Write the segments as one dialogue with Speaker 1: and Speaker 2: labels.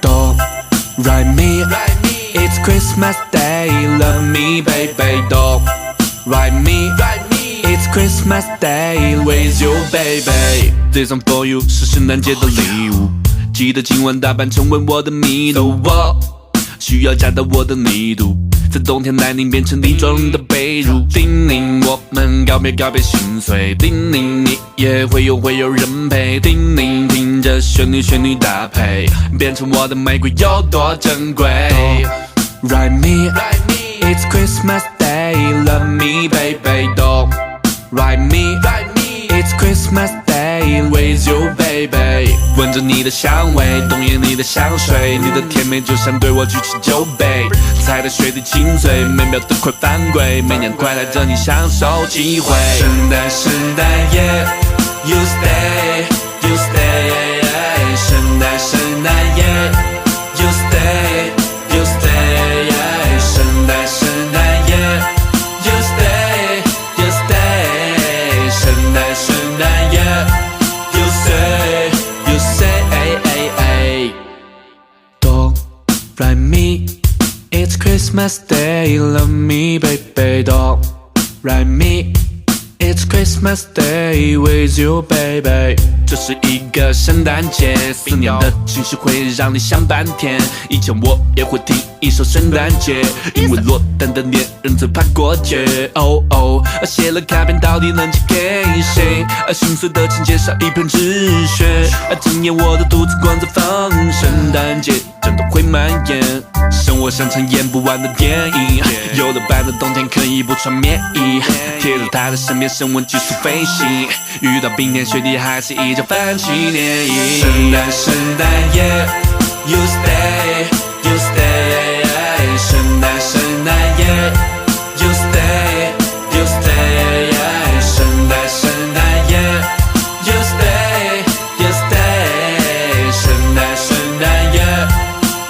Speaker 1: Don't write me, it's Christmas Day, love me baby. Don't write me, it's Christmas Day with you baby. This song for you 是圣诞节的礼物，记得今晚打扮成为我的迷途，我需要加大我的密度，在冬天来临变成你装的被褥，叮咛我们告别心碎，叮咛你也会有人陪，叮咛听着旋律搭配，变成我的玫瑰有多珍贵。Write me, it's Christmas Day, love me baby. Don't write me, it's Christmas Day with you baby. 闻着你的香味，冬夜你的香水，你的甜美就像对我举起酒杯，踩在水里亲嘴，每秒都快犯规，每年快来着你享受机会。圣诞夜 You stay, you stay. 圣诞夜 You stay, you stay. 圣诞夜 You stay, you stay. 圣诞夜 You say, you say. Don't write me, it's Christmas Day, love me baby. Don't write me, it's Christmas Day with you baby. 这是一个圣诞节，思念的情绪会让你想半天。以前我也会听一首圣诞节，因为落单的恋人最怕过节。哦哦，写了卡片到底能寄给谁？心碎的情节少一片纸屑。今夜我的独自光在放圣诞节，真的会蔓延。生活像场演不完的电影，有了伴的冬天可以不穿棉衣，贴在他的身边升温急速飞行，遇到冰天雪地还是依旧泛起涟漪。圣诞夜 You stay, you stay. 圣诞夜 You stay, you stay. 圣诞夜 You stay, you stay. 圣诞夜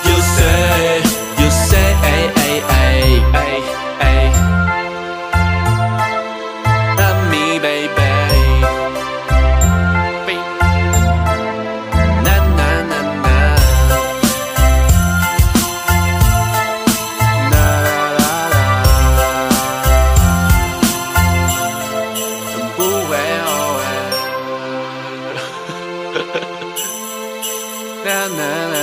Speaker 1: You say, you say. Love me baby. Na na na na. Na la la. 不会后悔。Na na na.